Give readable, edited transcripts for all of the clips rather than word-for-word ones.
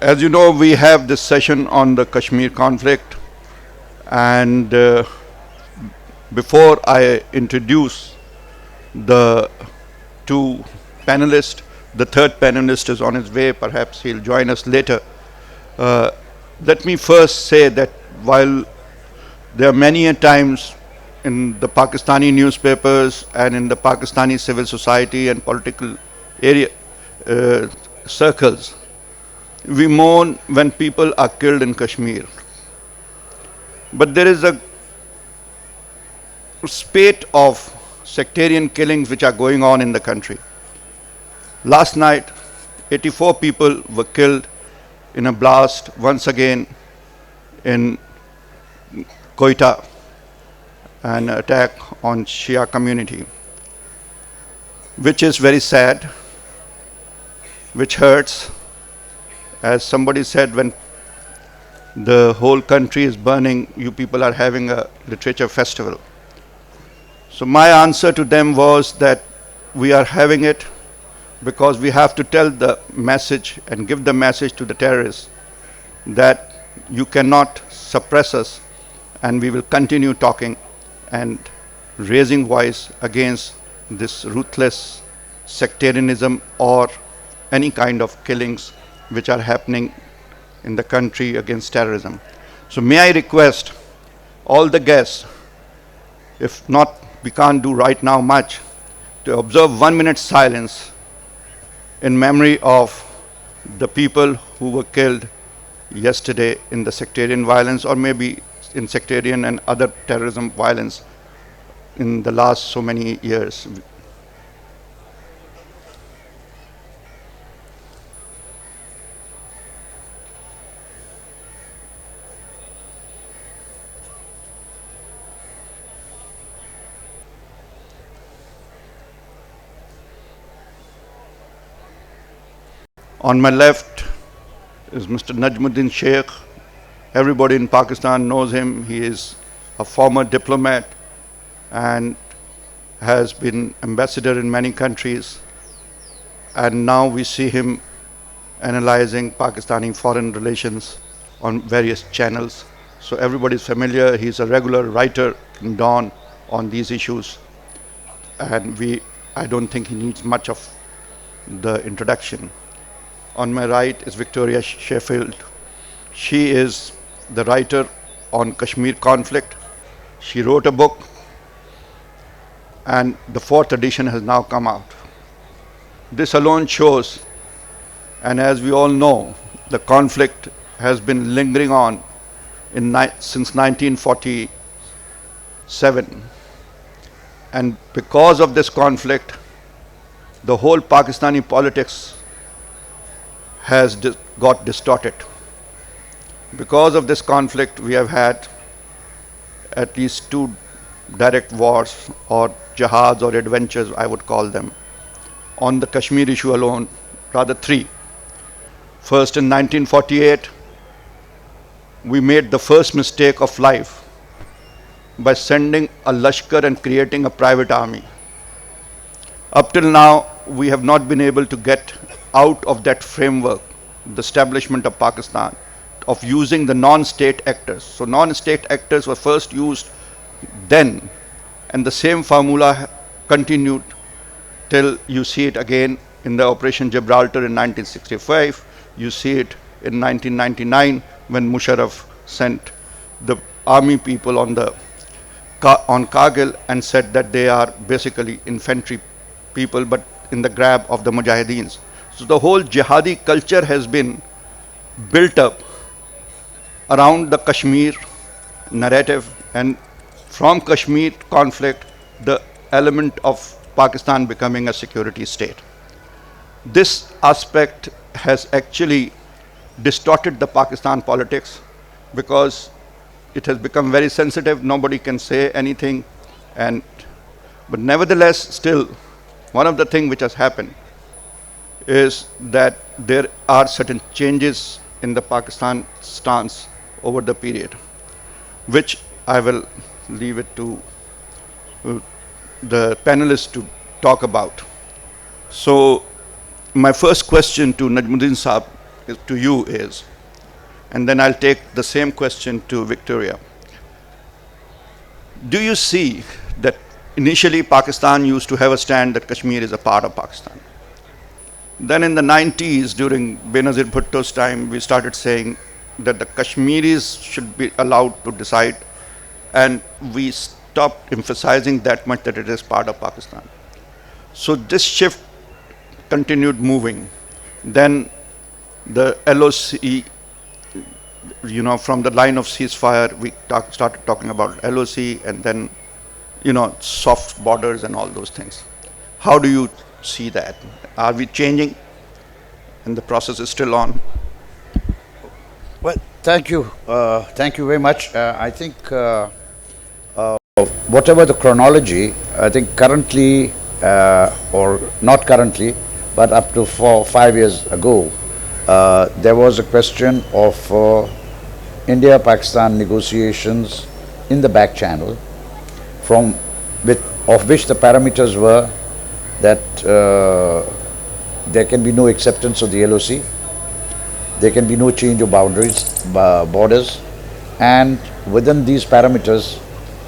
As you know, we have this session on the Kashmir conflict, and before I introduce the two panelists, the third panelist is on his way, perhaps he'll join us later. Uh, Let me first say that while there are many a times in the Pakistani newspapers and in the Pakistani civil society and political area circles, we mourn when people are killed in Kashmir. But there is a spate of sectarian killings which are going on in the country. Last night, 84 people were killed in a blast once again in Quetta, an attack on Shia community, which is very sad, which hurts. As somebody said, when the whole country is burning, you people are having a literature festival. So my answer to them was that we are having it because we have to tell the message and give the message to the terrorists that you cannot suppress us, and we will continue talking and raising voice against this ruthless sectarianism or any kind of killings which are happening in the country against terrorism. So may I request all the guests, if not, we can't do right now much, to observe 1 minute silence in memory of the people who were killed yesterday in the sectarian violence, or maybe in sectarian and other terrorism violence in the last so many years. On my left is Mr. Najmuddin Sheikh. Everybody in Pakistan knows him. He is a former diplomat and has been ambassador in many countries. And now we see him analyzing Pakistani foreign relations on various channels. So everybody is familiar. He's a regular writer in Dawn on these issues. And I don't think he needs much of the introduction. On my right is Victoria Sheffield. She is the writer on Kashmir conflict. She wrote a book, and the 4th edition has now come out. This alone shows, and as we all know, the conflict has been lingering on since 1947. And because of this conflict, the whole Pakistani politics has got distorted. Because of this conflict, we have had at least 2 direct wars, or jihads, or adventures, I would call them, on the Kashmir issue alone, rather 3. First, in 1948, we made the first mistake of life by sending a Lashkar and creating a private army. Up till now, we have not been able to get out of that framework, the establishment of Pakistan, of using the non-state actors. So non-state actors were first used then, and the same formula continued till you see it again in the Operation Gibraltar in 1965. You see it in 1999 when Musharraf sent the army people on Kargil and said that they are basically infantry people, but in the grab of the Mujahideens. So the whole jihadi culture has been built up around the Kashmir narrative, and from Kashmir conflict, the element of Pakistan becoming a security state. This aspect has actually distorted the Pakistan politics because it has become very sensitive. Nobody can say anything, but nevertheless, still, one of the things which has happened is that there are certain changes in the Pakistan stance over the period, which I will leave it to the panelists to talk about. So my first question to Najmuddin Saab to you is, and then I'll take the same question to Victoria. Do you see that initially Pakistan used to have a stand that Kashmir is a part of Pakistan? Then in the 90s, during Benazir Bhutto's time, we started saying that the Kashmiris should be allowed to decide, and we stopped emphasizing that much that it is part of Pakistan. So this shift continued moving. Then the LOC, from the line of ceasefire, we started talking about LOC, and then, soft borders and all those things. How do you see that? Are we changing, and the process is still on? Well, thank you. Thank you very much. I think whatever the chronology, I think currently, or not currently, but up to 4 or 5 years ago, there was a question of India-Pakistan negotiations in the back channel, of which the parameters were that there can be no acceptance of the LOC, there can be no change of borders, and within these parameters,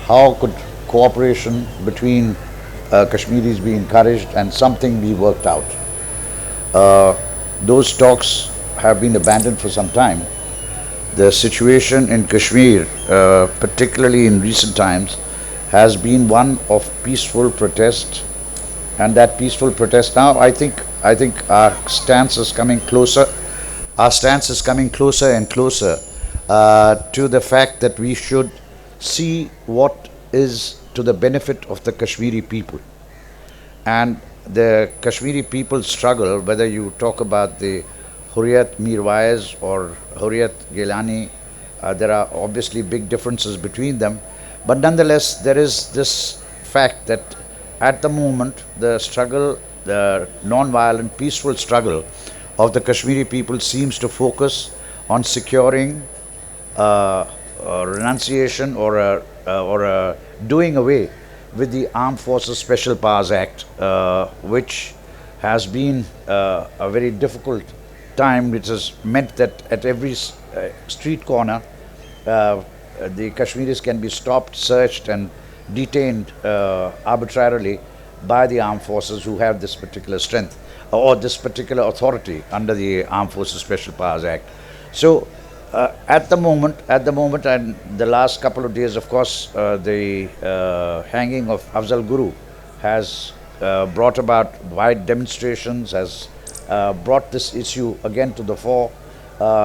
how could cooperation between Kashmiris be encouraged and something be worked out. Those talks have been abandoned for some time. The situation in Kashmir, particularly in recent times, has been one of peaceful protest, and that peaceful protest now, I think our stance is coming closer. Our stance is coming closer and closer to the fact that we should see what is to the benefit of the Kashmiri people. And the Kashmiri people's struggle, whether you talk about the Hurriyat Mirwais or Hurriyat Gilani, there are obviously big differences between them. But nonetheless, there is this fact that at the moment, the struggle, the non-violent, peaceful struggle of the Kashmiri people seems to focus on securing renunciation or doing away with the Armed Forces Special Powers Act, which has been a very difficult time, which has meant that at every street corner, the Kashmiris can be stopped, searched and detained arbitrarily by the armed forces who have this particular strength or this particular authority under the Armed Forces Special Powers Act. So at the moment, and the last couple of days, of course, the hanging of Afzal Guru has brought about wide demonstrations, has brought this issue again to the fore.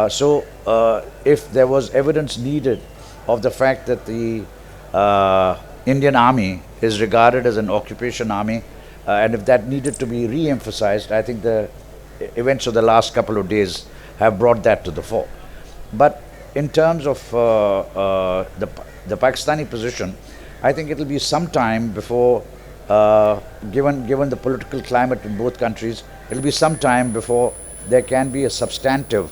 So if there was evidence needed of the fact that the Indian Army is regarded as an occupation army, and if that needed to be re-emphasized, I think the events of the last couple of days have brought that to the fore. But in terms of the Pakistani position, I think it will be some time before, given the political climate in both countries, it will be some time before there can be a substantive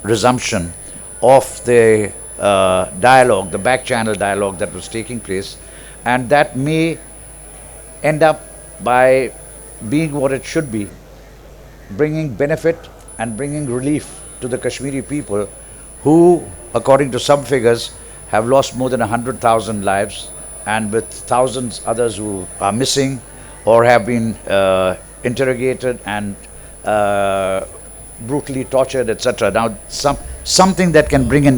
resumption of the dialogue, the back channel dialogue that was taking place, and that may end up by being what it should be, bringing benefit and bringing relief to the Kashmiri people who, according to some figures, have lost more than 100,000 lives, and with thousands others who are missing or have been interrogated and brutally tortured, etc. Now, something that can bring an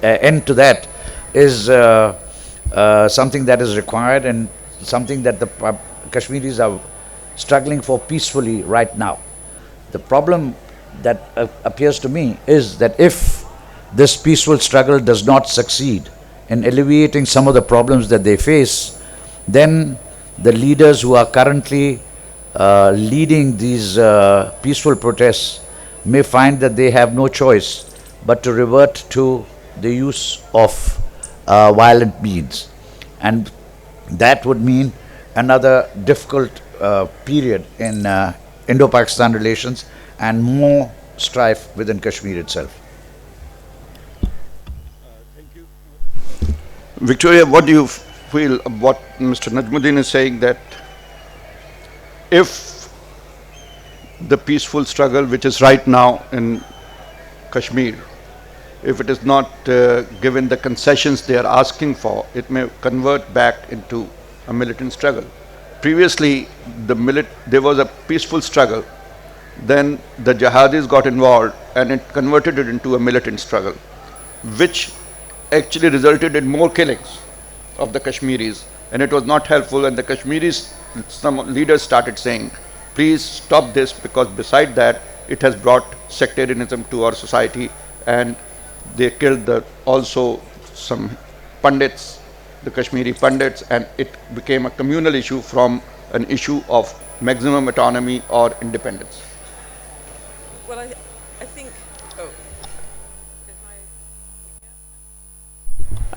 end to that is something that is required, and something that the Kashmiris are struggling for peacefully right now. The problem that appears to me is that if this peaceful struggle does not succeed in alleviating some of the problems that they face, then the leaders who are currently leading these peaceful protests may find that they have no choice but to revert to the use of violent means. And that would mean another difficult period in Indo-Pakistan relations and more strife within Kashmir itself. Thank you. Victoria, what do you feel what Mr. Najmuddin is saying, that if the peaceful struggle which is right now in Kashmir, if it is not given the concessions they are asking for, it may convert back into a militant struggle. Previously, there was a peaceful struggle. Then the jihadis got involved and it converted it into a militant struggle, which actually resulted in more killings of the Kashmiris. And it was not helpful. And the Kashmiris, some leaders started saying, please stop this, because beside that, it has brought sectarianism to our society. And they killed also some pandits, the Kashmiri pandits, and it became a communal issue from an issue of maximum autonomy or independence. Well, I think.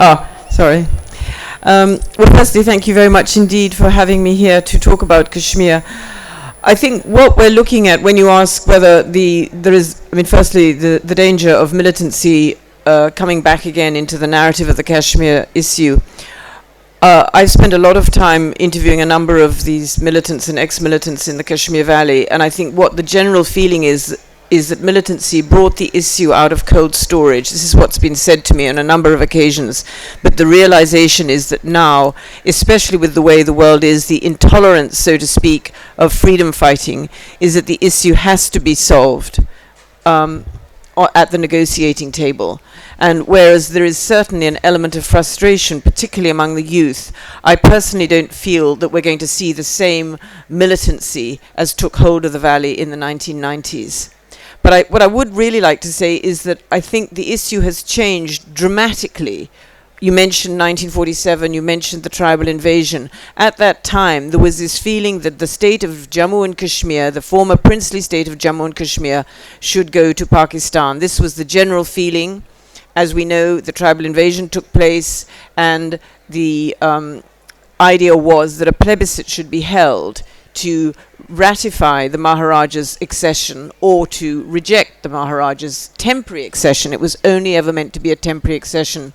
Oh. Sorry. Well, firstly, thank you very much indeed for having me here to talk about Kashmir. I think what we're looking at when you ask whether there is, I mean, firstly, the danger of militancy coming back again into the narrative of the Kashmir issue. I've spent a lot of time interviewing a number of these militants and ex-militants in the Kashmir Valley, and I think what the general feeling is that militancy brought the issue out of cold storage. This is what's been said to me on a number of occasions. But the realization is that now, especially with the way the world is, the intolerance, so to speak, of freedom fighting, is that the issue has to be solved at the negotiating table. And whereas there is certainly an element of frustration, particularly among the youth, I personally don't feel that we're going to see the same militancy as took hold of the valley in the 1990s. But what I would really like to say is that I think the issue has changed dramatically. You mentioned 1947, you mentioned the tribal invasion. At that time, there was this feeling that the state of Jammu and Kashmir, the former princely state of Jammu and Kashmir, should go to Pakistan. This was the general feeling. As we know, the tribal invasion took place, and the idea was that a plebiscite should be held to ratify the Maharaja's accession or to reject the Maharaja's temporary accession. It was only ever meant to be a temporary accession.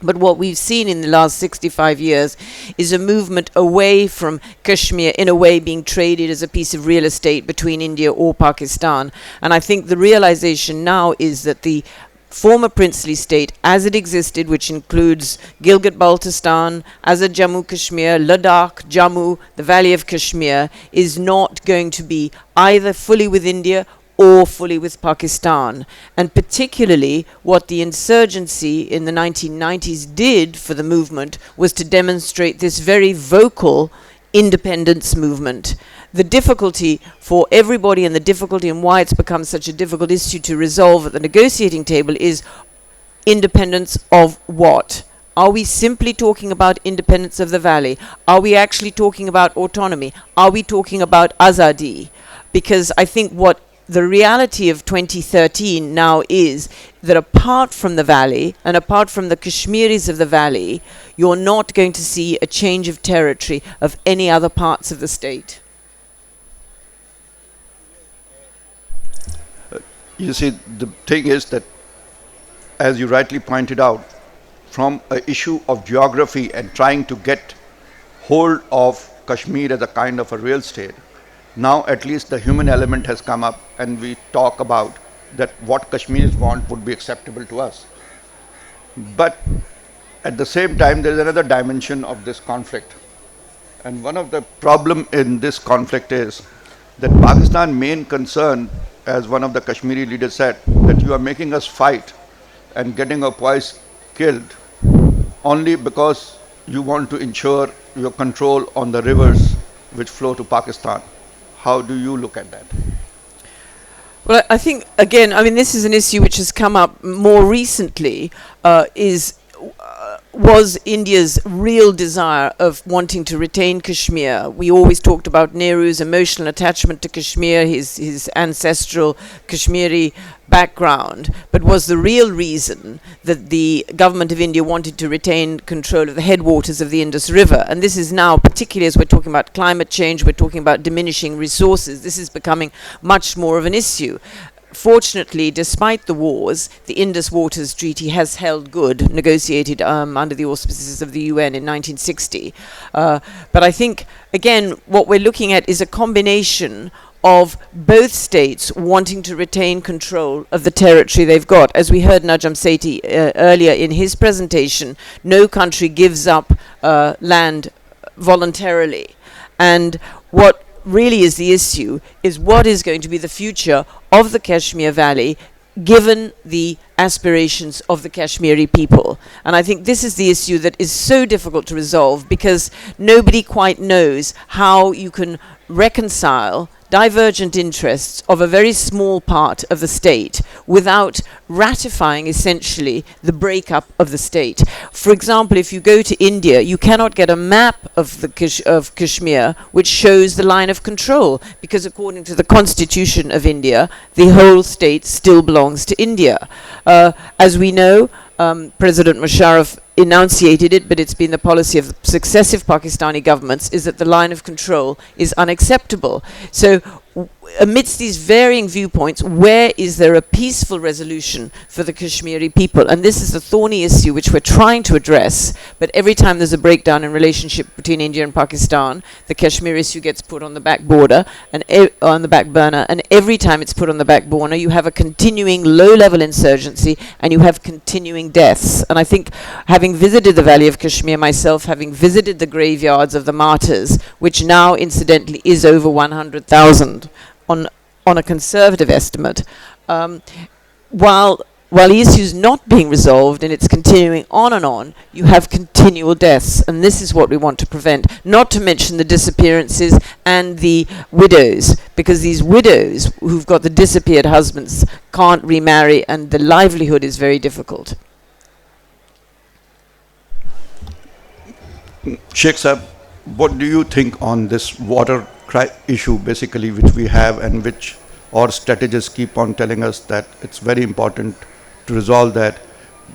But what we've seen in the last 65 years is a movement away from Kashmir, in a way being traded as a piece of real estate between India or Pakistan. And I think the realization now is that the former princely state as it existed, which includes Gilgit-Baltistan, Azad Jammu Kashmir, Ladakh, Jammu, the Valley of Kashmir, is not going to be either fully with India or fully with Pakistan. And particularly what the insurgency in the 1990s did for the movement was to demonstrate this very vocal independence movement. The difficulty for everybody, and the difficulty and why it's become such a difficult issue to resolve at the negotiating table, is independence of what? Are we simply talking about independence of the valley? Are we actually talking about autonomy? Are we talking about azadi? Because I think what the reality of 2013 now is that apart from the valley and apart from the Kashmiris of the valley, you're not going to see a change of territory of any other parts of the state. You see, the thing is that, as you rightly pointed out, from an issue of geography and trying to get hold of Kashmir as a kind of a real estate, now at least the human element has come up, and we talk about that what Kashmiris want would be acceptable to us. But at the same time, there is another dimension of this conflict. And one of the problem in this conflict is that Pakistan's main concern, as one of the Kashmiri leaders said, that you are making us fight and getting our boys killed only because you want to ensure your control on the rivers which flow to Pakistan. How do you look at that? Well, I think, again, I mean, this is an issue which has come up more recently, was India's real desire of wanting to retain Kashmir. We always talked about Nehru's emotional attachment to Kashmir, his ancestral Kashmiri background, but was the real reason that the government of India wanted to retain control of the headwaters of the Indus River. And this is now, particularly as we're talking about climate change, we're talking about diminishing resources, this is becoming much more of an issue. Fortunately, despite the wars, the Indus Waters Treaty has held good, negotiated under the auspices of the UN in 1960. But I think, again, what we're looking at is a combination of both states wanting to retain control of the territory they've got. As we heard Najam Sethi earlier in his presentation, no country gives up land voluntarily. And what really is the issue is what is going to be the future of the Kashmir Valley given the aspirations of the Kashmiri people. And I think this is the issue that is so difficult to resolve, because nobody quite knows how you can reconcile divergent interests of a very small part of the state without ratifying essentially the breakup of the state. For example, if you go to India, you cannot get a map of of Kashmir which shows the line of control, because according to the constitution of India, the whole state still belongs to India. As we know, President Musharraf enunciated it, but it's been the policy of successive Pakistani governments, is that the line of control is unacceptable. So amidst these varying viewpoints, where is there a peaceful resolution for the Kashmiri people? And this is a thorny issue which we're trying to address, but every time there's a breakdown in relationship between India and Pakistan, the Kashmir issue gets put on the back border and on the back burner, and every time it's put on the back burner, you have a continuing low-level insurgency and you have continuing deaths. And I think, having visited the Valley of Kashmir myself, having visited the graveyards of the martyrs, which now incidentally is over 100,000 on a conservative estimate, while the issue is not being resolved and it's continuing on and on, you have continual deaths, and this is what we want to prevent. Not to mention the disappearances and the widows, because these widows who've got the disappeared husbands can't remarry, and the livelihood is very difficult. Sheikh Sahib, what do you think on this water issue basically which we have, and which our strategists keep on telling us that it's very important to resolve that?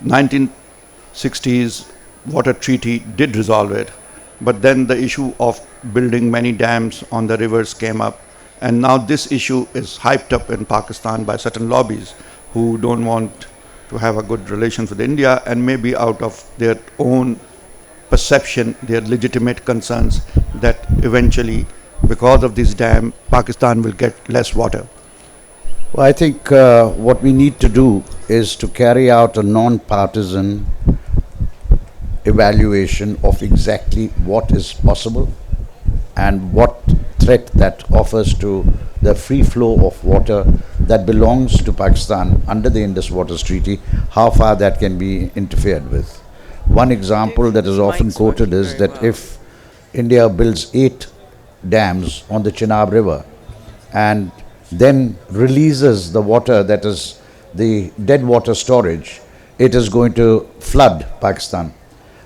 1960s water treaty did resolve it, but then the issue of building many dams on the rivers came up, and now this issue is hyped up in Pakistan by certain lobbies who don't want to have a good relations with India, and maybe out of their own perception, their legitimate concerns that eventually, because of this dam, Pakistan will get less water. Well, I think what we need to do is to carry out a non-partisan evaluation of exactly what is possible and what threat that offers to the free flow of water that belongs to Pakistan under the Indus Waters Treaty, how far that can be interfered with. One example that is often quoted is that if India builds 8 dams on the Chenab River and then releases the water that is the dead water storage, it is going to flood Pakistan.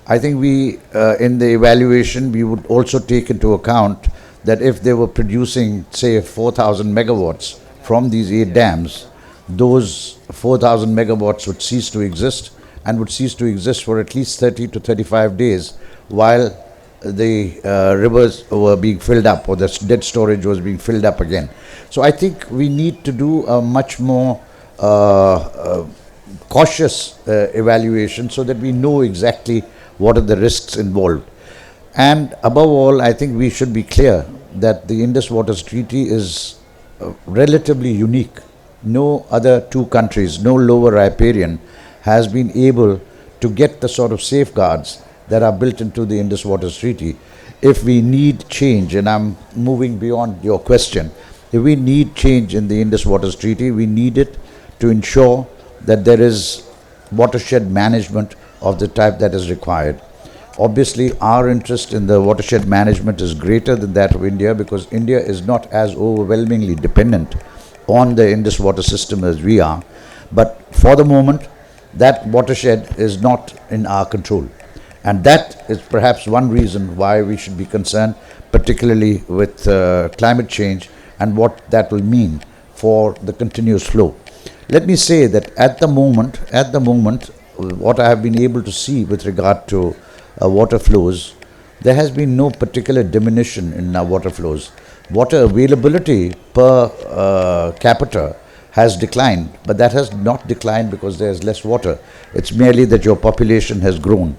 I think we, in the evaluation, we would also take into account that if they were producing, say, 4,000 megawatts from these 8 dams, those 4,000 megawatts would cease to exist, and would cease to exist for at least 30 to 35 days while the rivers were being filled up, or the dead storage was being filled up again. So I think we need to do a much more cautious evaluation so that we know exactly what are the risks involved. And above all, I think we should be clear that the Indus Waters Treaty is relatively unique. No other 2 countries, no lower riparian, has been able to get the sort of safeguards that are built into the Indus Waters Treaty. If we need change, and I'm moving beyond your question, if we need change in the Indus Waters Treaty, we need it to ensure that there is watershed management of the type that is required. Obviously, our interest in the watershed management is greater than that of India, because India is not as overwhelmingly dependent on the Indus water system as we are. But for the moment, that watershed is not in our control. And that is perhaps one reason why we should be concerned, particularly with climate change and what that will mean for the continuous flow. Let me say that at the moment, what I have been able to see with regard to water flows, there has been no particular diminution in our water flows. Water availability per capita has declined, but that has not declined because there is less water. It's merely that your population has grown.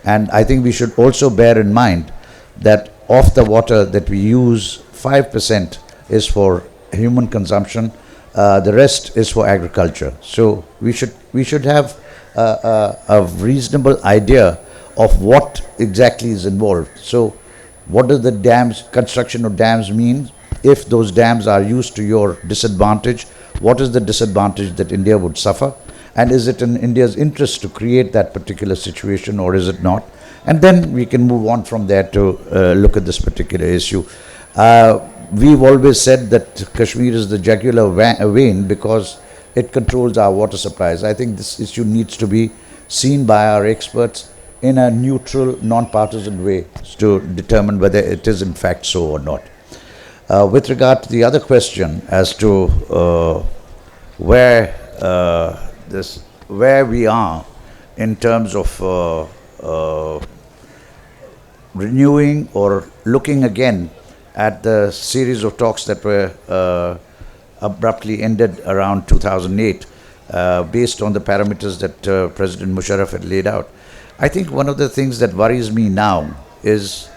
And I think we should also bear in mind that of the water that we use, 5% is for human consumption. The rest is for agriculture. So we should have a reasonable idea of what exactly is involved. So what does the dams, construction of dams mean? If those dams are used to your disadvantage, what is the disadvantage that India would suffer? And is it in India's interest to create that particular situation, or is it not? And then we can move on from there to look at this particular issue. We've always said that Kashmir is the jugular vein because it controls our water supplies. I think this issue needs to be seen by our experts in a neutral, non-partisan way to determine whether it is in fact so or not. With regard to the other question as to where we are in terms of renewing or looking again at the series of talks that were abruptly ended around 2008 based on the parameters that President Musharraf had laid out. I think one of the things that worries me now is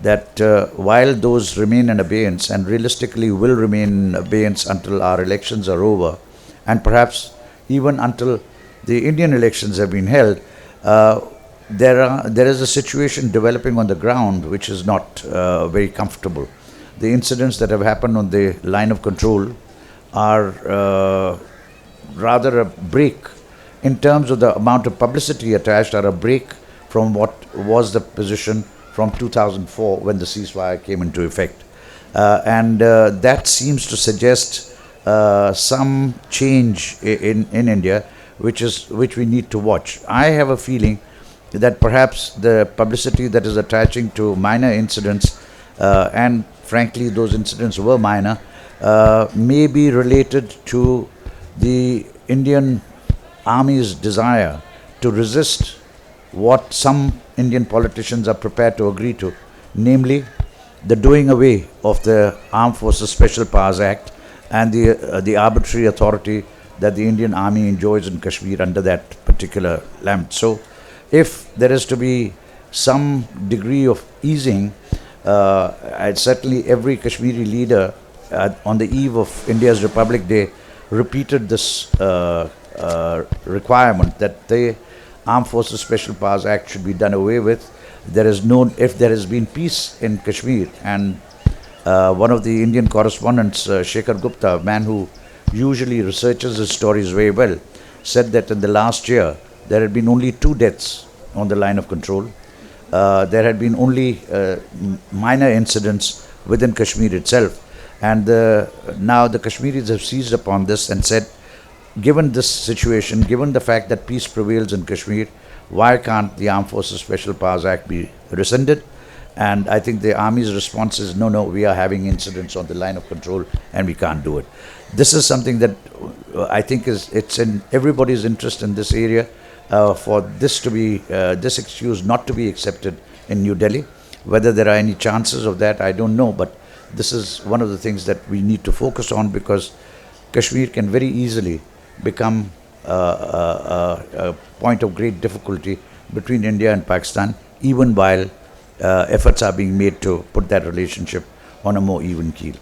that while those remain in abeyance and realistically will remain in abeyance until our elections are over, and perhaps even until the Indian elections have been held, there is a situation developing on the ground which is not very comfortable. The incidents that have happened on the line of control are rather a break in terms of the amount of publicity attached, are a break from what was the position from 2004 when the ceasefire came into effect. And that seems to suggest some change in India, which we need to watch. I have a feeling that perhaps the publicity that is attaching to minor incidents, and frankly those incidents were minor, may be related to the Indian Army's desire to resist what some Indian politicians are prepared to agree to, namely the doing away of the Armed Forces Special Powers Act and the arbitrary authority that the Indian Army enjoys in Kashmir under that particular limit. So if there is to be some degree of easing, certainly every Kashmiri leader on the eve of India's Republic Day repeated this requirement that the Armed Forces Special Powers Act should be done away with. If there has been peace in Kashmir, and one of the Indian correspondents, Shekhar Gupta, a man who usually researches his stories very well, said that in the last year there had been only 2 deaths on the line of control. There had been only minor incidents within Kashmir itself. And now the Kashmiris have seized upon this and said, given this situation, given the fact that peace prevails in Kashmir, why can't the Armed Forces Special Powers Act be rescinded? And I think the Army's response is, no, we are having incidents on the line of control and we can't do it. This is something that I think it's in everybody's interest in this area for this to be, this excuse not to be accepted in New Delhi. Whether there are any chances of that, I don't know, but this is one of the things that we need to focus on, because Kashmir can very easily become a point of great difficulty between India and Pakistan, even while efforts are being made to put that relationship on a more even keel.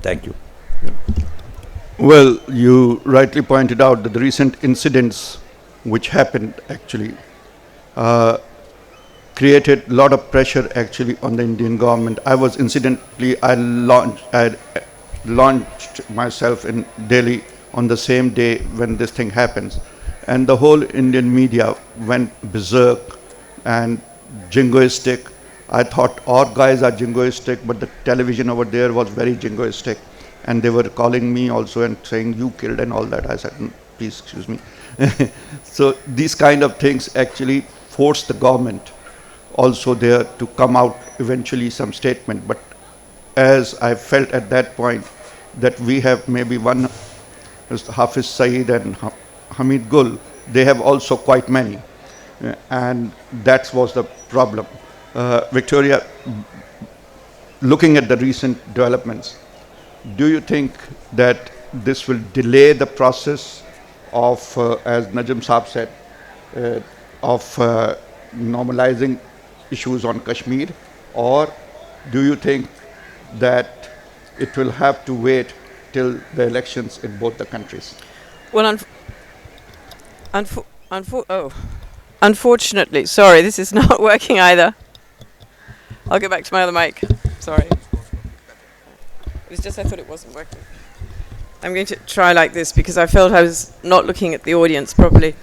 Thank you. Well, you rightly pointed out that the recent incidents which happened actually created a lot of pressure actually on the Indian government. I launched myself in Delhi on the same day when this thing happens, and the whole Indian media went berserk and jingoistic. I thought our guys are jingoistic, but the television over there was very jingoistic, and they were calling me also and saying you killed and all that. I said, please excuse me. So these kind of things actually forced the government also there to come out eventually some statement. But as I felt at that point that we have maybe one Hafiz Saeed and Hamid Gul, they have also quite many, and that was the problem. Victoria, looking at the recent developments, do you think that this will delay the process of, as Najam Saab said, of normalizing issues on Kashmir, or do you think that it will have to wait till the elections in both the countries. Well, unfortunately, sorry, this is not working either. I'll go back to my other mic. Sorry. It was just I thought it wasn't working. I'm going to try like this because I felt I was not looking at the audience properly.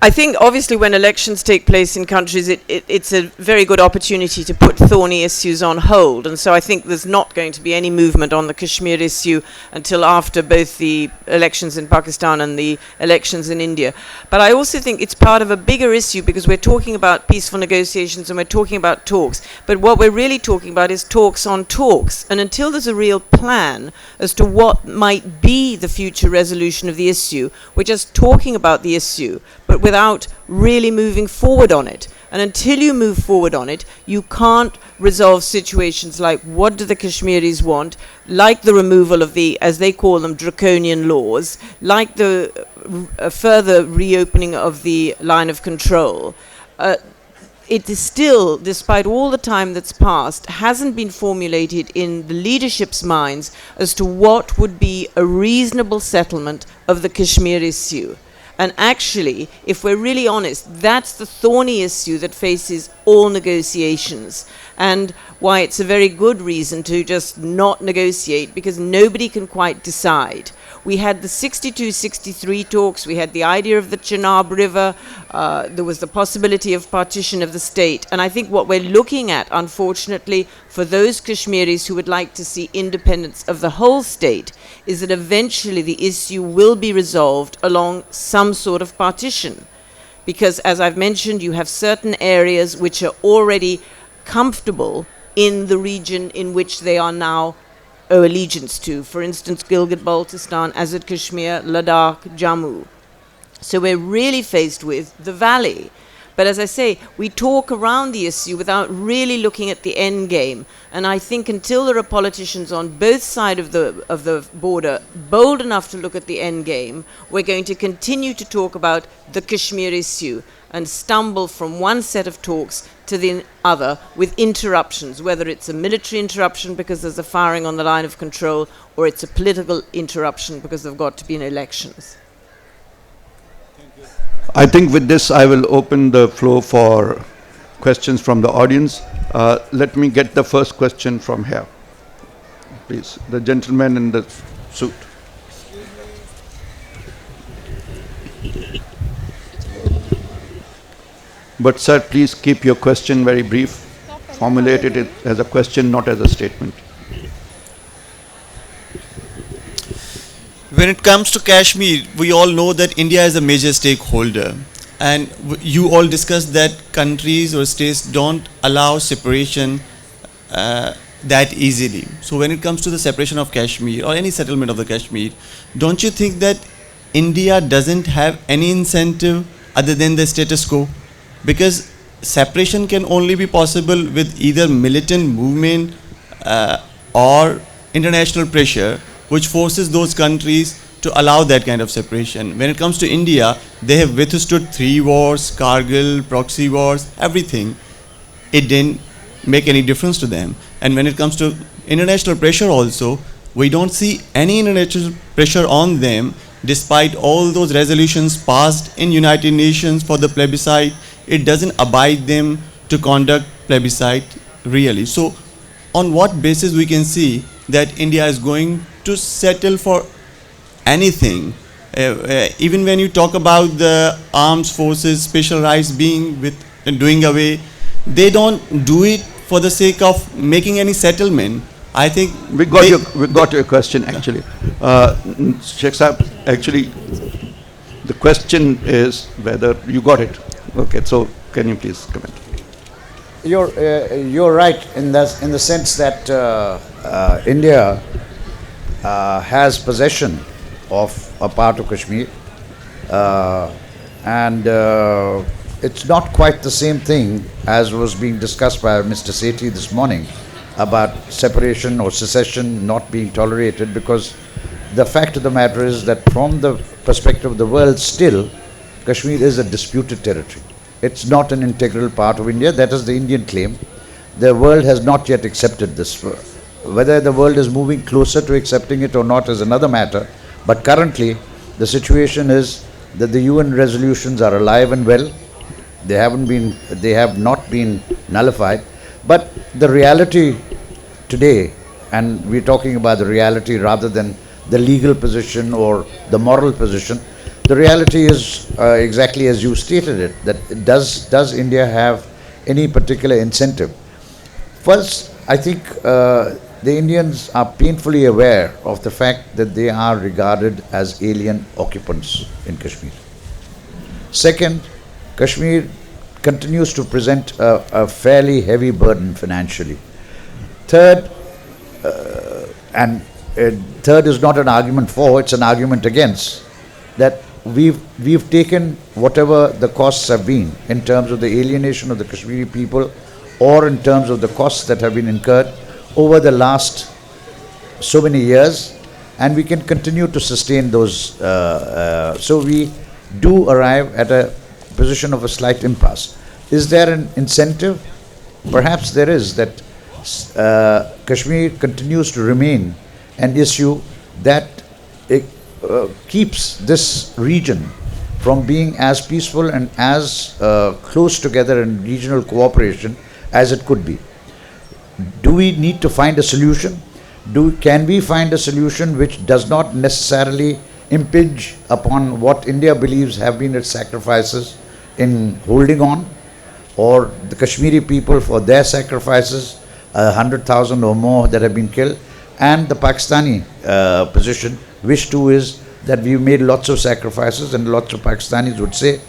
I think obviously when elections take place in countries, it's a very good opportunity to put thorny issues on hold. And so I think there's not going to be any movement on the Kashmir issue until after both the elections in Pakistan and the elections in India. But I also think it's part of a bigger issue because we're talking about peaceful negotiations and we're talking about talks. But what we're really talking about is talks on talks. And until there's a real plan as to what might be the future resolution of the issue, we're just talking about the issue, but without really moving forward on it. And until you move forward on it, you can't resolve situations like what do the Kashmiris want, like the removal of the, as they call them, draconian laws, like the further reopening of the line of control. It is still, despite all the time that's passed, hasn't been formulated in the leadership's minds as to what would be a reasonable settlement of the Kashmir issue. And actually, if we're really honest, that's the thorny issue that faces all negotiations, and why it's a very good reason to just not negotiate, because nobody can quite decide. We had the 62-63 talks, we had the idea of the Chenab River, there was the possibility of partition of the state, and I think what we're looking at, unfortunately, for those Kashmiris who would like to see independence of the whole state, is that eventually the issue will be resolved along some sort of partition. Because, as I've mentioned, you have certain areas which are already comfortable in the region in which they are now owe allegiance to. For instance, Gilgit-Baltistan, Azad Kashmir, Ladakh, Jammu. So we're really faced with the valley. But as I say, we talk around the issue without really looking at the end game. And I think until there are politicians on both sides of the border bold enough to look at the end game, we're going to continue to talk about the Kashmir issue and stumble from one set of talks to the other with interruptions, whether it's a military interruption because there's a firing on the line of control, or it's a political interruption because there've got to be elections. I think with this I will open the floor for questions from the audience. Let me get the first question from here. Please, the gentleman in the suit. But sir, please keep your question very brief. Formulate it as a question, not as a statement. When it comes to Kashmir, we all know that India is a major stakeholder, and you all discussed that countries or states don't allow separation that easily. So when it comes to the separation of Kashmir or any settlement of the Kashmir, don't you think that India doesn't have any incentive other than the status quo? Because separation can only be possible with either militant movement or international pressure, which forces those countries to allow that kind of separation. When it comes to India, they have withstood 3 wars, Kargil, proxy wars, everything. It didn't make any difference to them. And when it comes to international pressure also, we don't see any international pressure on them, despite all those resolutions passed in United Nations for the plebiscite. It doesn't abide them to conduct plebiscite really. So on what basis we can see that India is going to settle for anything? Even when you talk about the armed forces, special rights being doing away, they don't do it for the sake of making any settlement. I think we got your question actually. Sheikh Saab, actually the question is whether you got it. Okay, so can you please comment? You're right in the sense that India has possession of a part of Kashmir, and it's not quite the same thing as was being discussed by Mr. Sethi this morning about separation or secession not being tolerated, because the fact of the matter is that from the perspective of the world, still Kashmir is a disputed territory. It's not an integral part of India. That is the Indian claim. The world has not yet accepted this Whether the world is moving closer to accepting it or not is another matter. But currently, the situation is that the UN resolutions are alive and well. They have not been nullified. But the reality today, and we're talking about the reality rather than the legal position or the moral position, the reality is exactly as you stated it, that does India have any particular incentive? First, I think the Indians are painfully aware of the fact that they are regarded as alien occupants in Kashmir. Second, Kashmir continues to present a fairly heavy burden financially. Third, third is not an argument for, it's an argument against, that we've taken whatever the costs have been in terms of the alienation of the Kashmiri people, or in terms of the costs that have been incurred over the last so many years, and we can continue to sustain those. So we do arrive at a position of a slight impasse. Is there an incentive? Perhaps there is, that Kashmir continues to remain an issue that keeps this region from being as peaceful and as close together in regional cooperation as it could be. Do we need to find a solution? Can we find a solution which does not necessarily impinge upon what India believes have been its sacrifices in holding on, or the Kashmiri people for their sacrifices, 100,000 or more that have been killed, and the Pakistani position, which too is that we made lots of sacrifices, and lots of Pakistanis would say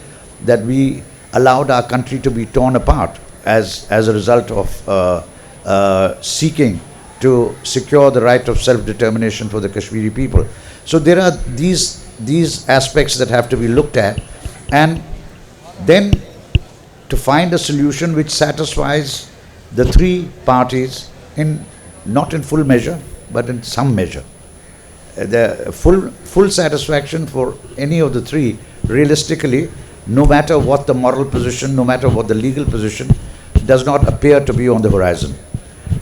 that we allowed our country to be torn apart as a result of seeking to secure the right of self-determination for the Kashmiri people. So there are these aspects that have to be looked at, and then to find a solution which satisfies the three parties not in full measure, but in some measure. The full satisfaction for any of the three, realistically, no matter what the moral position, no matter what the legal position, does not appear to be on the horizon.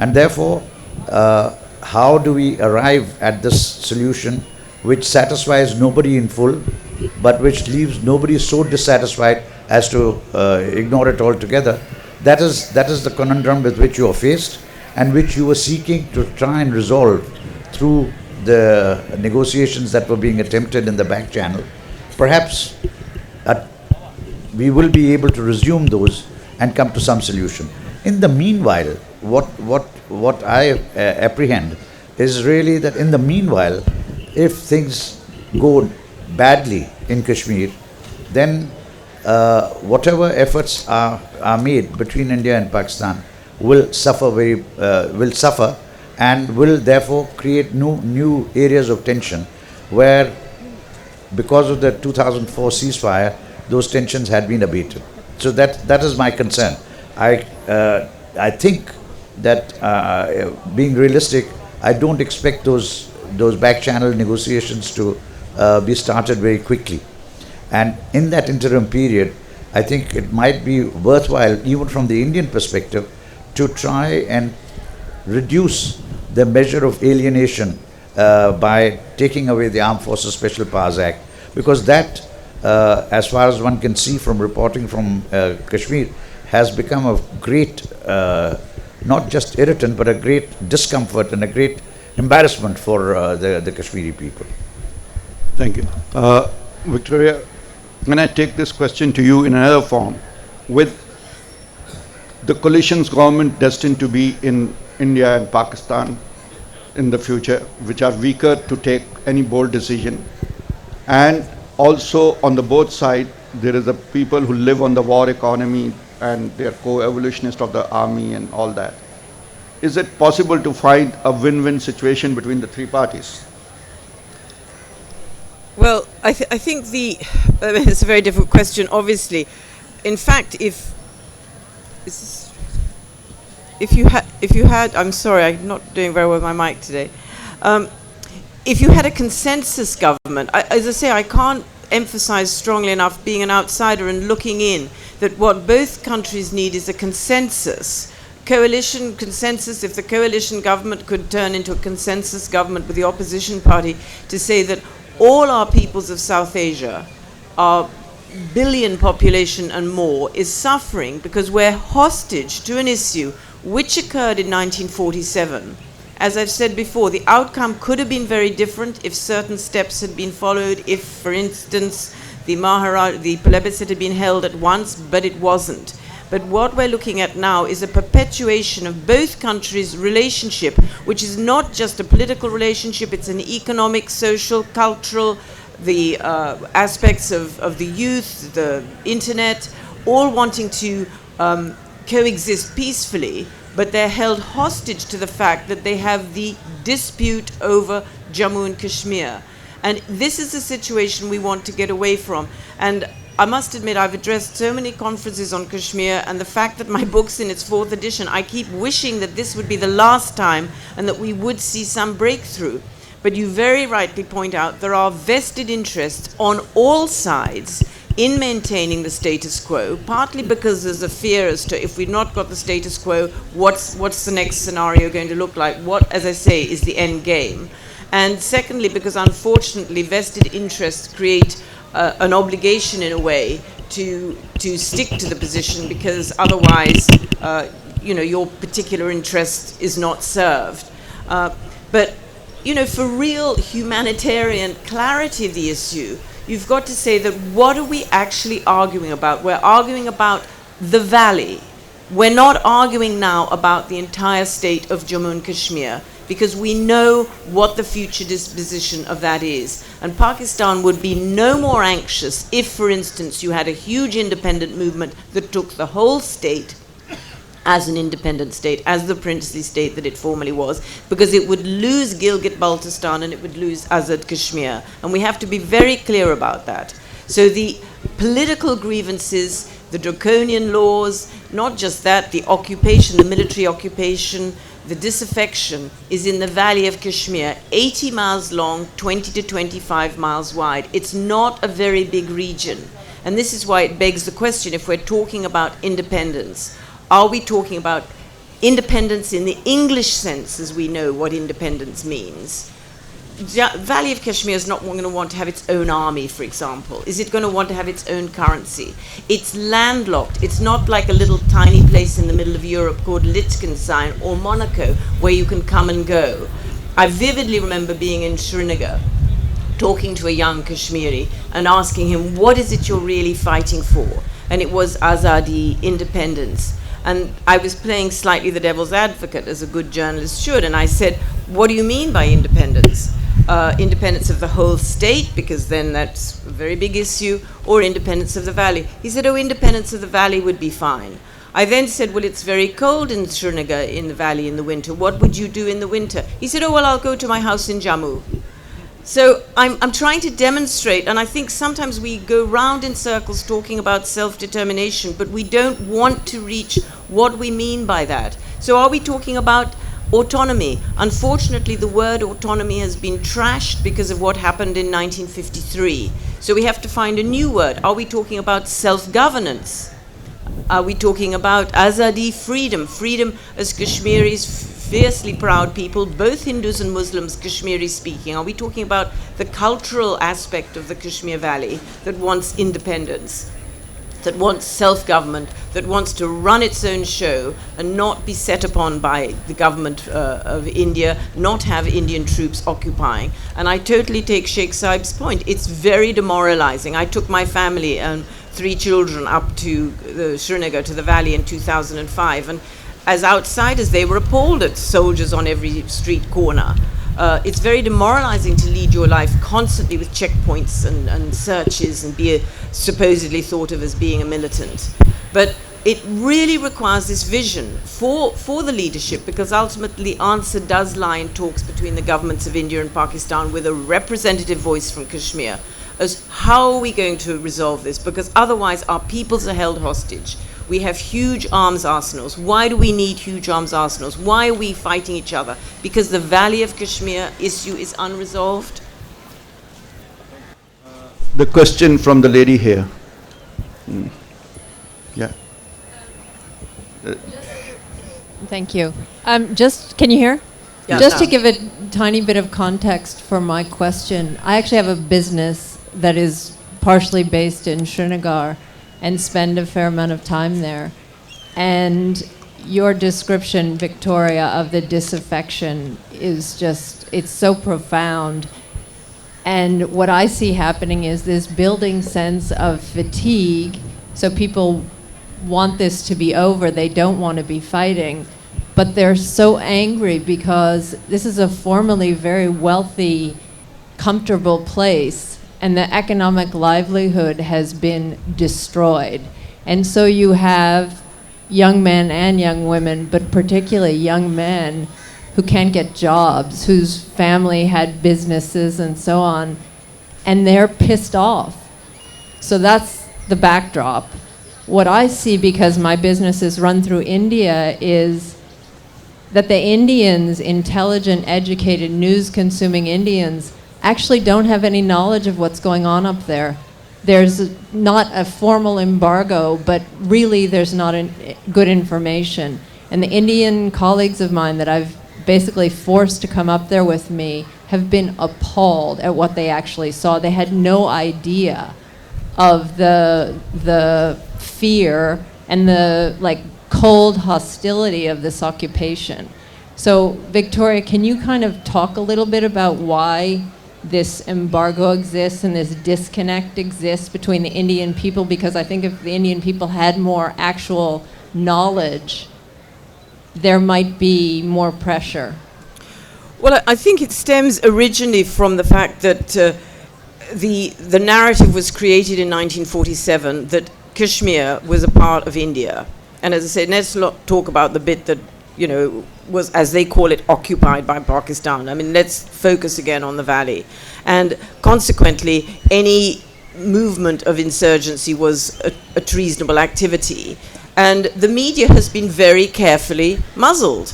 And therefore, how do we arrive at this solution which satisfies nobody in full, but which leaves nobody so dissatisfied as to ignore it altogether? That is the conundrum with which you are faced, and which you were seeking to try and resolve through the negotiations that were being attempted in the back channel. Perhaps we will be able to resume those and come to some solution. In the meanwhile, what I apprehend is really that in the meanwhile, if things go badly in Kashmir, then whatever efforts are made between India and Pakistan will suffer and will therefore create new areas of tension, where because of the 2004 ceasefire, those tensions had been abated. So that is my concern. I think that being realistic, I don't expect those back channel negotiations to be started very quickly. And in that interim period, I think it might be worthwhile, even from the Indian perspective, to try and reduce the measure of alienation by taking away the Armed Forces Special Powers Act, because that, as far as one can see from reporting from Kashmir, has become a great, not just irritant, but a great discomfort and a great embarrassment for the Kashmiri people. Thank you. Victoria, can I take this question to you in another form? With the coalition's government destined to be in India and Pakistan in the future, which are weaker to take any bold decision, and also on the both sides, there is a people who live on the war economy and they are co-evolutionists of the army and all that. Is it possible to find a win-win situation between the three parties? Well, I think it's a very difficult question, obviously. In fact, if you had, I'm sorry, I'm not doing very well with my mic today. If you had a consensus government, as I say, I can't emphasize strongly enough, being an outsider and looking in, that what both countries need is a consensus coalition consensus, if the coalition government could turn into a consensus government with the opposition party to say that all our peoples of South Asia, our billion population and more, is suffering because we're hostage to an issue which occurred in 1947. As I've said before, the outcome could have been very different if certain steps had been followed, if, for instance, the plebiscite had been held at once, but it wasn't. But what we're looking at now is a perpetuation of both countries' relationship, which is not just a political relationship, it's an economic, social, cultural, the aspects of the youth, the internet, all wanting to coexist peacefully, but they're held hostage to the fact that they have the dispute over Jammu and Kashmir. And this is a situation we want to get away from. And I must admit, I've addressed so many conferences on Kashmir, and the fact that my book's in its 4th edition, I keep wishing that this would be the last time and that we would see some breakthrough. But you very rightly point out there are vested interests on all sides in maintaining the status quo, partly because there's a fear as to if we've not got the status quo, what's the next scenario going to look like? What, as I say, is the end game? And secondly, because unfortunately vested interests create an obligation in a way to stick to the position, because otherwise, your particular interest is not served. But for real humanitarian clarity of the issue, you've got to say that what are we actually arguing about? We're arguing about the valley. We're not arguing now about the entire state of Jammu and Kashmir, because we know what the future disposition of that is. And Pakistan would be no more anxious if, for instance, you had a huge independent movement that took the whole state as an independent state, as the princely state that it formerly was, because it would lose Gilgit-Baltistan and it would lose Azad Kashmir. And we have to be very clear about that. So the political grievances, the draconian laws, not just that, the occupation, the military occupation, the disaffection is in the valley of Kashmir, 80 miles long, 20 to 25 miles wide. It's not a very big region. And this is why it begs the question, if we're talking about independence, are we talking about independence in the English sense, as we know what independence means? Valley of Kashmir is not going to want to have its own army, for example. Is it going to want to have its own currency? It's landlocked. It's not like a little tiny place in the middle of Europe called Liechtenstein or Monaco, where you can come and go. I vividly remember being in Srinagar, talking to a young Kashmiri and asking him, what is it you're really fighting for? And it was Azadi, independence. And I was playing slightly the devil's advocate, as a good journalist should, and I said, what do you mean by independence? Independence of the whole state, because then that's a very big issue, or independence of the valley? He said, oh, independence of the valley would be fine. I then said, well, it's very cold in Srinagar in the valley in the winter. What would you do in the winter? He said, oh, well, I'll go to my house in Jammu. So I'm trying to demonstrate, and I think sometimes we go round in circles talking about self-determination, but we don't want to reach what we mean by that. So are we talking about autonomy? Unfortunately, the word autonomy has been trashed because of what happened in 1953. So we have to find a new word. Are we talking about self-governance? Are we talking about Azadi, freedom? Freedom as Kashmiris, fiercely proud people, both Hindus and Muslims, Kashmiri speaking. Are we talking about the cultural aspect of the Kashmir Valley that wants independence, that wants self-government, that wants to run its own show and not be set upon by the government of India, not have Indian troops occupying? And I totally take Sheikh Saib's point. It's very demoralizing. I took my family and 3 children up to Srinagar, to the valley in 2005, and as outsiders, they were appalled at soldiers on every street corner. It's very demoralizing to lead your life constantly with checkpoints and searches and be supposedly thought of as being a militant. But it really requires this vision for the leadership, because ultimately the answer does lie in talks between the governments of India and Pakistan with a representative voice from Kashmir as how are we going to resolve this, because otherwise our peoples are held hostage. We have huge arms arsenals. Why do we need huge arms arsenals? Why are we fighting each other? Because the Valley of Kashmir issue is unresolved? The question from the lady here. Yeah. Thank you. Can you hear? Yeah. Just to give a tiny bit of context for my question, I actually have a business that is partially based in Srinagar and spend a fair amount of time there. And your description, Victoria, of the disaffection is just, it's so profound. And what I see happening is this building sense of fatigue. So people want this to be over. They don't want to be fighting. But they're so angry because this is a formerly very wealthy, comfortable place, and the economic livelihood has been destroyed. And so you have young men and young women, but particularly young men who can't get jobs, whose family had businesses and so on, and they're pissed off. So that's the backdrop. What I see, because my business is run through India, is that the Indians, intelligent, educated, news-consuming Indians, actually don't have any knowledge of what's going on up there. There's not a formal embargo, but really there's not good information. And the Indian colleagues of mine that I've basically forced to come up there with me have been appalled at what they actually saw. They had no idea of the fear and the cold hostility of this occupation. So Victoria, can you kind of talk a little bit about why this embargo exists and this disconnect exists between the Indian people? Because I think if the Indian people had more actual knowledge, there might be more pressure. Well, I think it stems originally from the fact that the narrative was created in 1947 that Kashmir was a part of India. And as I said, let's not talk about the bit that, was, as they call it, occupied by Pakistan. I mean, let's focus again on the valley. And consequently, any movement of insurgency was a treasonable activity. And the media has been very carefully muzzled.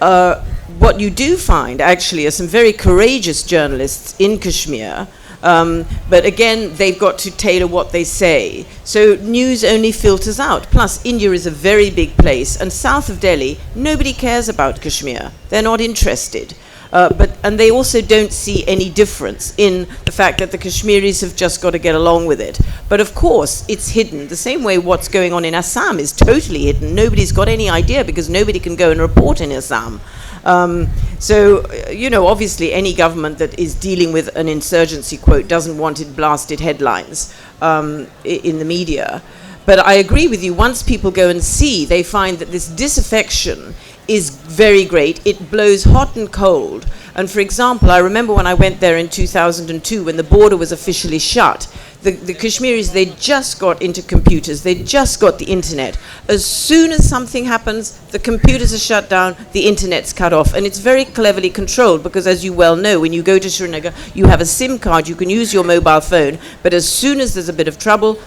What you do find, actually, are some very courageous journalists in Kashmir. But again, they've got to tailor what they say. So news only filters out. Plus, India is a very big place, and south of Delhi, nobody cares about Kashmir. They're not interested. And they also don't see any difference in the fact that the Kashmiris have just got to get along with it. But of course, it's hidden. The same way what's going on in Assam is totally hidden. Nobody's got any idea because nobody can go and report in Assam. Obviously any government that is dealing with an insurgency, quote, doesn't want it blasted headlines in the media. But I agree with you, once people go and see, they find that this disaffection is very great. It blows hot and cold. And for example, I remember when I went there in 2002, when the border was officially shut, the Kashmiris, they just got into computers, they just got the internet. As soon as something happens, the computers are shut down, the internet's cut off, and it's very cleverly controlled because, as you well know, when you go to Srinagar, you have a SIM card, you can use your mobile phone, but as soon as there's a bit of trouble,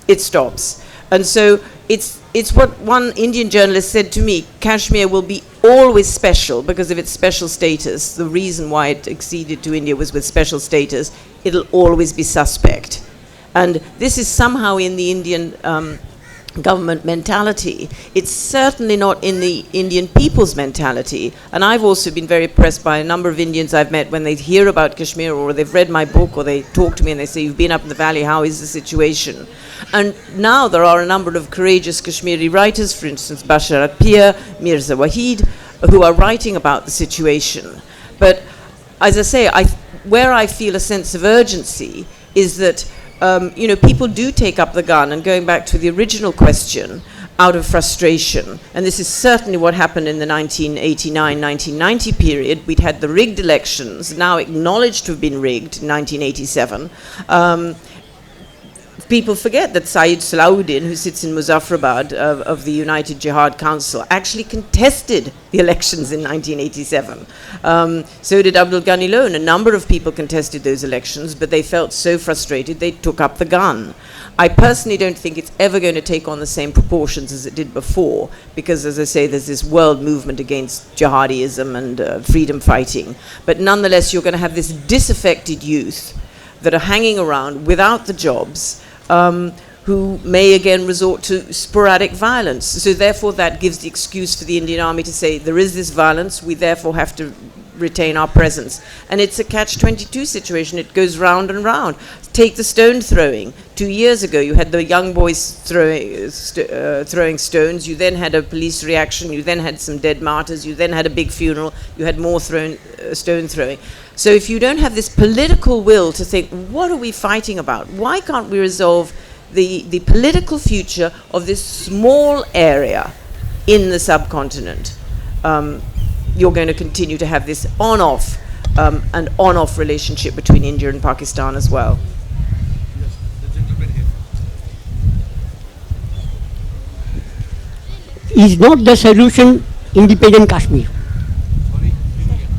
it stops. And so it's what one Indian journalist said to me: Kashmir will be always special because of its special status. The reason why it acceded to India was with special status. It'll always be suspect. And this is somehow in the Indian government mentality. It's certainly not in the Indian people's mentality. And I've also been very impressed by a number of Indians I've met when they hear about Kashmir, or they've read my book, or they talk to me and they say, you've been up in the valley, how is the situation? And now there are a number of courageous Kashmiri writers, for instance, Basharat Pir, Mirza Wahid, who are writing about the situation. But as I say, where I feel a sense of urgency is that people do take up the gun, and going back to the original question, out of frustration. And this is certainly what happened in the 1989-1990 period. We'd had the rigged elections, now acknowledged to have been rigged in 1987. People forget that Saeed Salahuddin, who sits in Muzaffarabad of the United Jihad Council, actually contested the elections in 1987. So did Abdul Ghani Lone. A number of people contested those elections, but they felt so frustrated they took up the gun. I personally don't think it's ever going to take on the same proportions as it did before, because, as I say, there's this world movement against jihadism and freedom fighting. But nonetheless, you're going to have this disaffected youth that are hanging around without the jobs, who may again resort to sporadic violence. So therefore that gives the excuse for the Indian Army to say there is this violence, we therefore have to retain our presence. And it's a catch-22 situation. It goes round and round. Take the stone throwing. 2 years ago, you had the young boys throwing stones. You then had a police reaction. You then had some dead martyrs. You then had a big funeral. You had more stone throwing. So if you don't have this political will to think, what are we fighting about? Why can't we resolve the political future of this small area in the subcontinent? You're going to continue to have this on-off and on-off relationship between India and Pakistan as well. Yes, the gentleman here. Is not the solution independent Kashmir?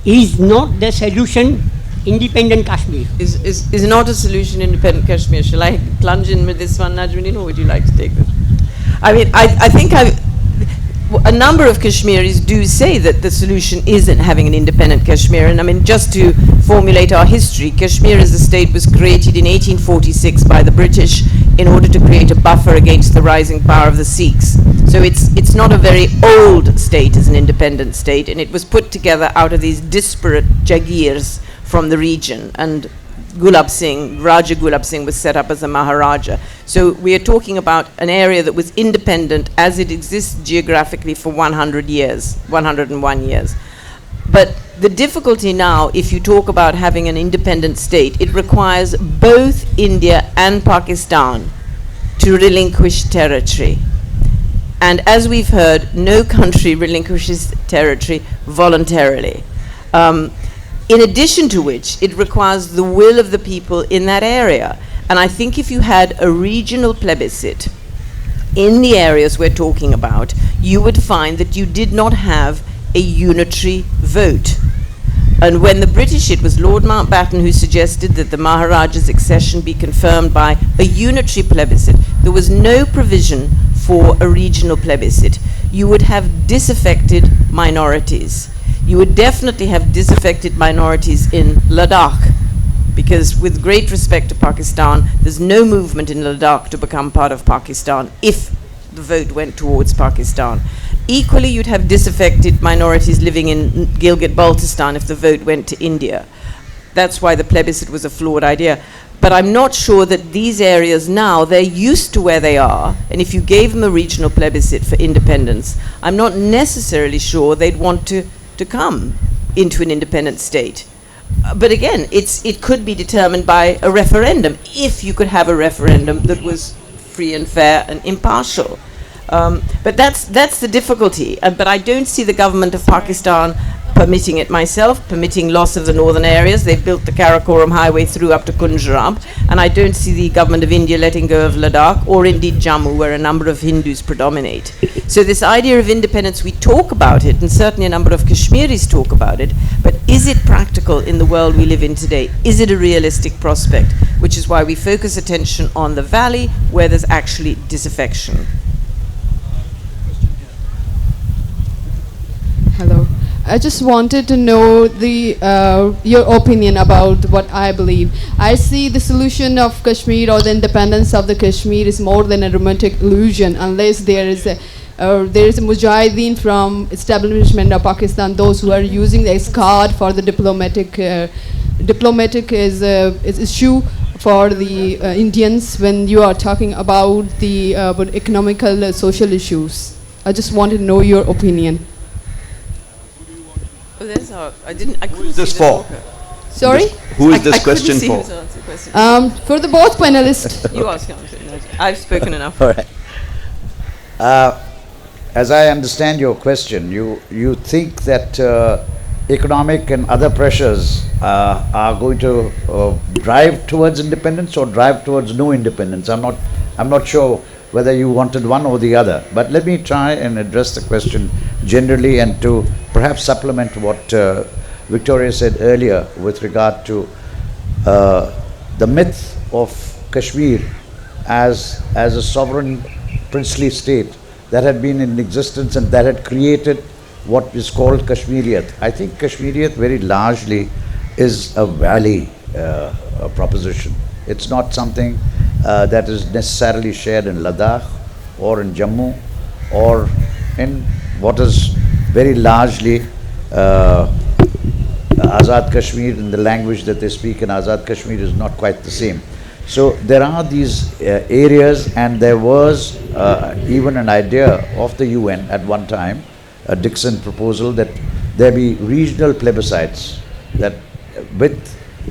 Is not the solution independent Kashmir? Is not a solution independent Kashmir. Shall I plunge in with this one, Najmuddin, or would you like to take this? I mean, I think a number of Kashmiris do say that the solution isn't having an independent Kashmir. And I mean, just to formulate our history, Kashmir as a state was created in 1846 by the British in order to create a buffer against the rising power of the Sikhs. So it's not a very old state as an independent state, and it was put together out of these disparate jagirs from the region. And Raja Gulab Singh was set up as a Maharaja. So we are talking about an area that was independent as it exists geographically for 100 years, 101 years. But the difficulty now, if you talk about having an independent state, it requires both India and Pakistan to relinquish territory. And as we've heard, no country relinquishes territory voluntarily. In addition to which, it requires the will of the people in that area. And I think if you had a regional plebiscite in the areas we're talking about, you would find that you did not have a unitary vote. And when the British, it was Lord Mountbatten who suggested that the Maharaja's accession be confirmed by a unitary plebiscite. There was no provision for a regional plebiscite. You would have disaffected minorities. You would definitely have disaffected minorities in Ladakh, because with great respect to Pakistan, there's no movement in Ladakh to become part of Pakistan if the vote went towards Pakistan. Equally, you'd have disaffected minorities living in Gilgit-Baltistan if the vote went to India. That's why the plebiscite was a flawed idea. But I'm not sure that these areas now, they're used to where they are, and if you gave them a regional plebiscite for independence, I'm not necessarily sure they'd want to come into an independent state. But again, it could be determined by a referendum, if you could have a referendum that was free and fair and impartial. But that's the difficulty. But I don't see the government of Pakistan permitting it myself, permitting loss of the northern areas. They've built the Karakoram highway through up to Kunjarab, and I don't see the government of India letting go of Ladakh, or indeed Jammu, where a number of Hindus predominate. So this idea of independence, we talk about it, and certainly a number of Kashmiris talk about it, but is it practical in the world we live in today? Is it a realistic prospect? Which is why we focus attention on the valley, where there's actually disaffection. Hello. I just wanted to know your opinion about what I believe. I see the solution of Kashmir, or the independence of the Kashmir, is more than a romantic illusion, unless there is a mujahideen from establishment of Pakistan, those who are using this card for the diplomatic is issue for the Indians when you are talking about the about economical social issues. I just wanted to know your opinion. Oh, there's I couldn't this see for? Sorry? Who is this I couldn't question see for? who's answered the question. For the both panelists. You ask him. I've spoken enough. All right. As I understand your question, you think that economic and other pressures are going to drive towards independence or drive towards no independence. I'm not sure whether you wanted one or the other, but let me try and address the question generally, and to perhaps supplement what Victoria said earlier with regard to the myth of Kashmir as a sovereign princely state that had been in existence and that had created what is called Kashmiriyat. I think Kashmiriyat very largely is a valley proposition. It's not something that is necessarily shared in Ladakh or in Jammu or in what is very largely Azad Kashmir. In the language that they speak in Azad Kashmir is not quite the same. So there are these areas, and there was even an idea of the UN at one time, a Dixon proposal, that there be regional plebiscites, that with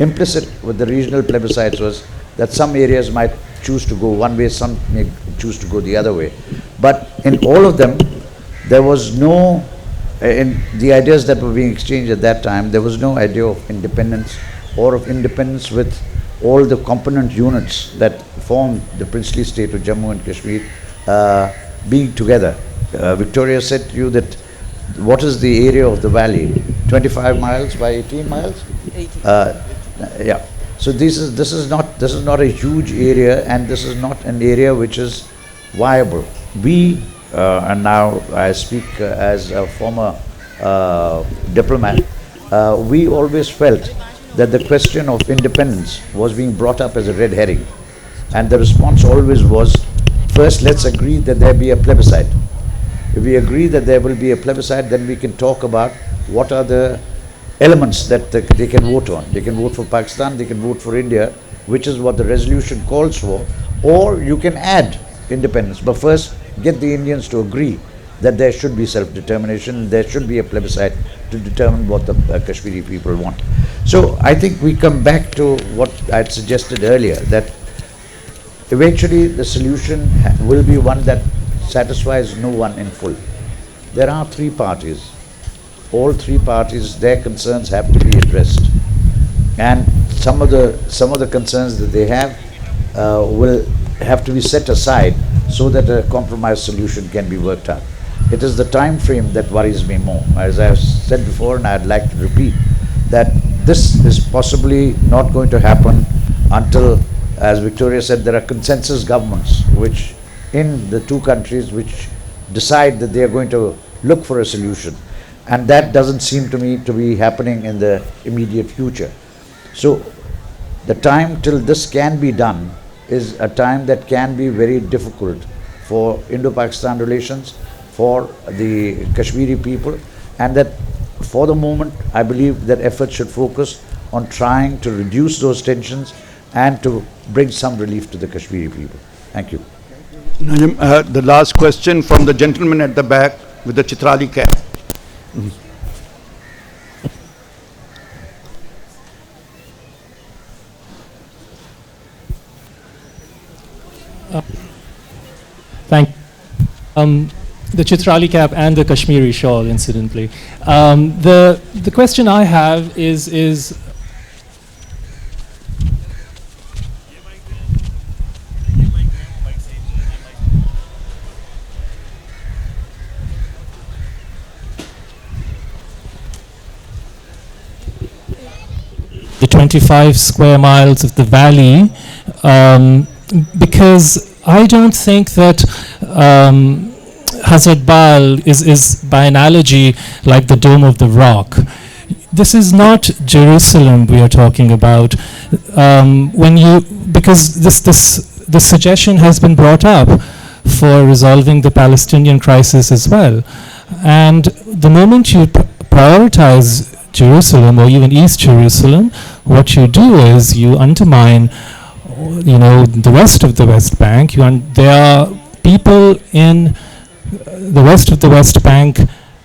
implicit with the regional plebiscites was that some areas might choose to go one way, some may choose to go the other way. But in all of them, there was no, in the ideas that were being exchanged at that time, there was no idea of independence or of independence with all the component units that form the princely state of Jammu and Kashmir being together. Victoria said to you that what is the area of the valley? 25 miles by 18 miles? 18. Yeah. So this is not a huge area, and this is not an area which is viable. We and now I speak as a former diplomat. We always felt that the question of independence was being brought up as a red herring, and the response always was, first let's agree that there be a plebiscite. If we agree that there will be a plebiscite, then we can talk about what are the elements that they can vote on. They can vote for Pakistan, they can vote for India, which is what the resolution calls for, or you can add independence. But first, get the Indians to agree that there should be self-determination, there should be a plebiscite to determine what the Kashmiri people want. So I think we come back to what I had suggested earlier, that eventually the solution will be one that satisfies no one in full. There are three parties. All three parties, their concerns have to be addressed, and some of the concerns that they have will have to be set aside so that a compromise solution can be worked out. It is the time frame that worries me more. As I have said before, and I'd like to repeat, that this is possibly not going to happen until, as Victoria said, there are consensus governments which in the two countries which decide that they are going to look for a solution. And that doesn't seem to me to be happening in the immediate future. So the time till this can be done is a time that can be very difficult for Indo-Pakistan relations, for the Kashmiri people, and that for the moment I believe that efforts should focus on trying to reduce those tensions and to bring some relief to the Kashmiri people. Thank you. Najim, the last question from the gentleman at the back with the Chitrali cap. Thank the Chitrali cap and the Kashmiri shawl, incidentally. The question I have is the 25 square miles of the valley, because I don't think that Hazrat Bal is by analogy like the Dome of the Rock. This is not Jerusalem we are talking about. Because this suggestion has been brought up for resolving the Palestinian crisis as well, and the moment you prioritize Jerusalem or even East Jerusalem, what you do is you undermine, the rest of the West Bank. There are people in the rest of the West Bank,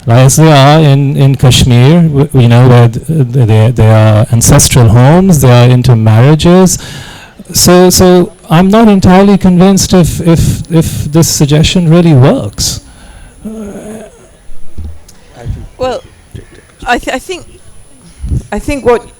as they are in Kashmir, where there are ancestral homes, there are intermarriages. So I'm not entirely convinced if this suggestion really works. Well, I think what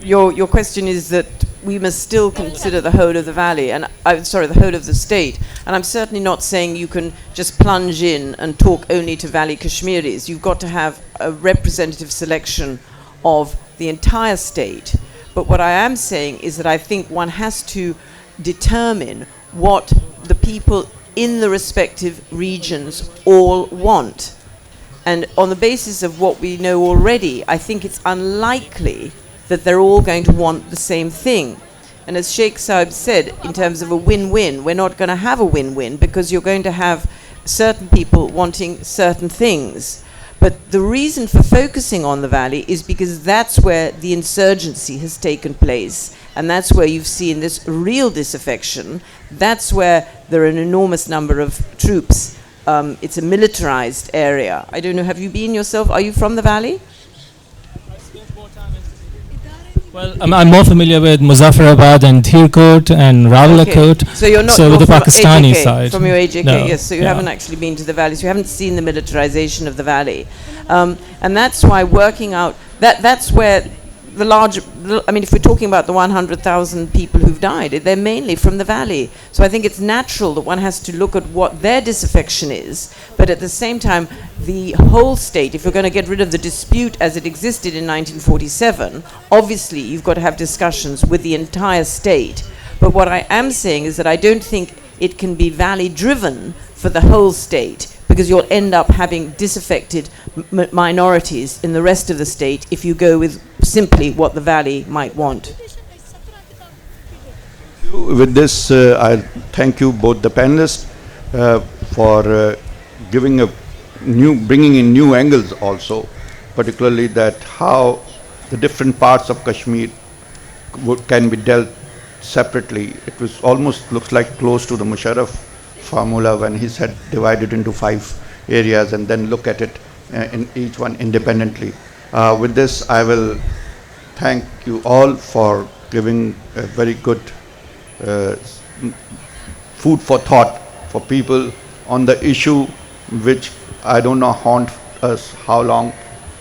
your question is that we must still consider the whole of the valley, and the whole of the state. And I'm certainly not saying you can just plunge in and talk only to Valley Kashmiris. You've got to have a representative selection of the entire state. But what I am saying is that I think one has to determine what the people in the respective regions all want. And on the basis of what we know already, I think it's unlikely that they're all going to want the same thing. And as Sheikh Saib said, in terms of a win-win, we're not going to have a win-win because you're going to have certain people wanting certain things. But the reason for focusing on the valley is because that's where the insurgency has taken place. And that's where you've seen this real disaffection. That's where there are an enormous number of troops. It's a militarized area. I don't know, have you been yourself? Are you from the valley? Well, I'm more familiar with Muzaffarabad and Dhirkot and Rawalakot. Okay. So you're not with the from Pakistani AJK, side. From your AJK, No, yes. So you yeah. haven't actually been to the valley. So you haven't seen the militarization of the valley. And that's why working out, that's where the large, I mean, if we're talking about the 100,000 people who've died, they're mainly from the valley. So I think it's natural that one has to look at what their disaffection is, but at the same time, the whole state, if you're going to get rid of the dispute as it existed in 1947, obviously you've got to have discussions with the entire state. But what I am saying is that I don't think it can be valley-driven for the whole state, because you'll end up having disaffected minorities in the rest of the state if you go with simply what the valley might want. With this, I thank you both the panelists for bringing in new angles also, particularly that how the different parts of Kashmir can be dealt separately. It was almost looks like close to the Musharraf formula when he said divide it into 5 areas and then look at it in each one independently. With this, I will thank you all for giving a very good food for thought for people on the issue which I don't know haunt us how long,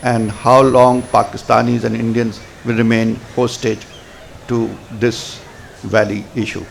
and how long Pakistanis and Indians will remain hostage to this valley issue.